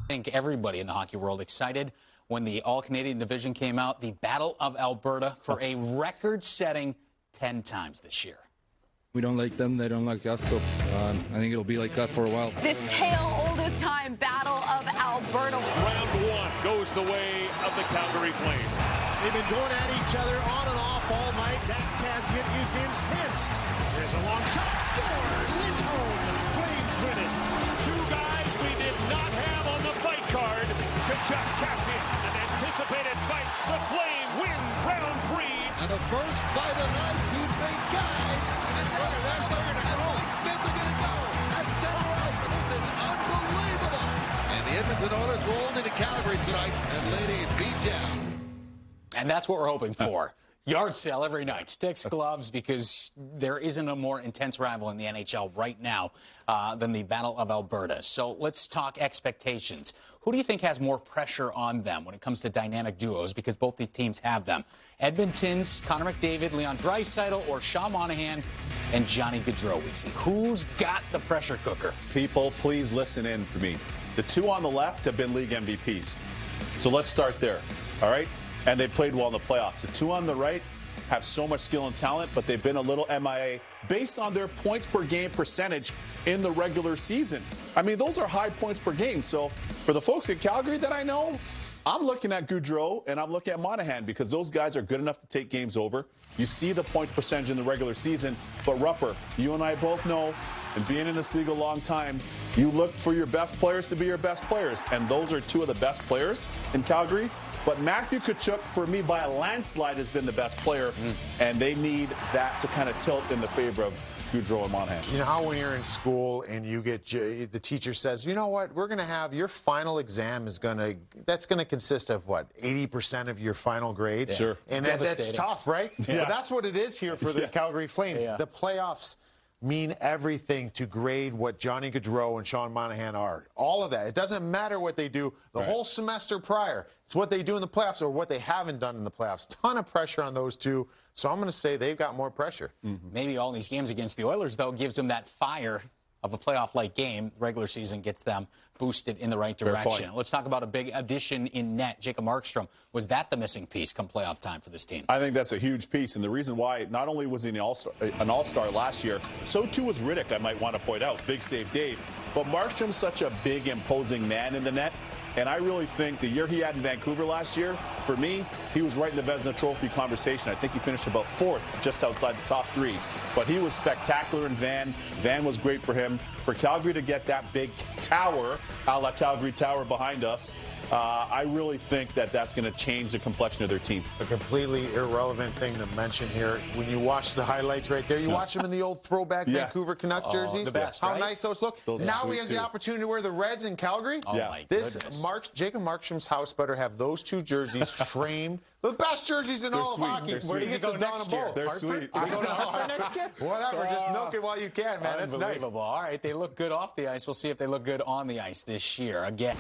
I think everybody in the hockey world excited when the All-Canadian division came out, the Battle of Alberta, for a record-setting 10 times this year. We don't like them, they don't like us, so I think it'll be like that for a while. This tale oldest time Battle of Alberta. Round one goes the way of the Calgary Flames. They've been going at each other on and off all night. Zach Kassian is incensed. There's a long shot, scored! Lindholm, Flames win it. Two guys we did not have on the fight card. Kachuk, Kassian, an anticipated fight. The Flames win round three. And the first fight of the night, two big guys. And that's where Smith are going to go. That's dead right. This is unbelievable. And the Edmonton Oilers rolled into Calgary tonight and laid a beat down. And that's what we're hoping for. Yard sale every night. Sticks, gloves, because there isn't a more intense rival in the NHL right now than the Battle of Alberta. So let's talk expectations. Who do you think has more pressure on them when it comes to dynamic duos? Because both these teams have them. Edmonton's Connor McDavid, Leon Draisaitl, or Sean Monahan and Johnny Gaudreau. Weeksy. Who's got the pressure cooker? People, please listen in for me. The two on the left have been league MVPs. So let's start there, all right? And they played well in the playoffs. The two on the right have so much skill and talent, but they've been a little MIA based on their points per game percentage in the regular season. I mean, those are high points per game. So for the folks in Calgary that I know, I'm looking at Gaudreau and I'm looking at Monahan because those guys are good enough to take games over. You see the point percentage in the regular season, but Rupper, you and I both know, and being in this league a long time, you look for your best players to be your best players, and those are two of the best players in Calgary. But Matthew Tkachuk, for me, by a landslide, has been the best player, and they need that to kind of tilt in the favor of Gaudreau and Monahan. You know how when you're in school and you get, the teacher says, you know what, we're going to have your final exam is going to, that's going to consist of what, 80% of your final grade? Yeah. Sure. And that's tough, right? Yeah. But that's what it is here for the Calgary Flames. Yeah. The playoffs mean everything to grade what Johnny Gaudreau and Sean Monahan are. All of that. It doesn't matter what they do the whole semester prior. It's what they do in the playoffs or what they haven't done in the playoffs. Ton of pressure on those two. So I'm going to say they've got more pressure. Maybe all these games against the Oilers, though, gives them that fire of a playoff-like game. Regular season gets them boosted in the right direction. Let's talk about a big addition in net. Jacob Markstrom. Was that the missing piece come playoff time for this team? I think that's a huge piece, and the reason why, not only was he an all-star last year, so too was Riddick, I might want to point out. Big save Dave. But Markstrom's such a big, imposing man in the net. And I really think the year he had in Vancouver last year, for me, he was right in the Vezina Trophy conversation. I think he finished about 4th, just outside the top 3. But he was spectacular in Van. Van was great for him. For Calgary to get that big tower, a la Calgary Tower behind us, I really think that that's going to change the complexion of their team. A completely irrelevant thing to mention here. When you watch the highlights right there, you watch them in the old throwback Vancouver Canuck jerseys. The best, How right? nice those look. Now he has the opportunity to wear the Reds in Calgary. Oh, my goodness. Jacob Markstrom's house better have those two jerseys framed. The best jerseys in all of hockey. Where does he go next year? They're sweet. Is he going to Hartford next year? Whatever, just milk it while you can, man. It's nice. Unbelievable. All right, they look good off the ice. We'll see if they look good on the ice this year. Again.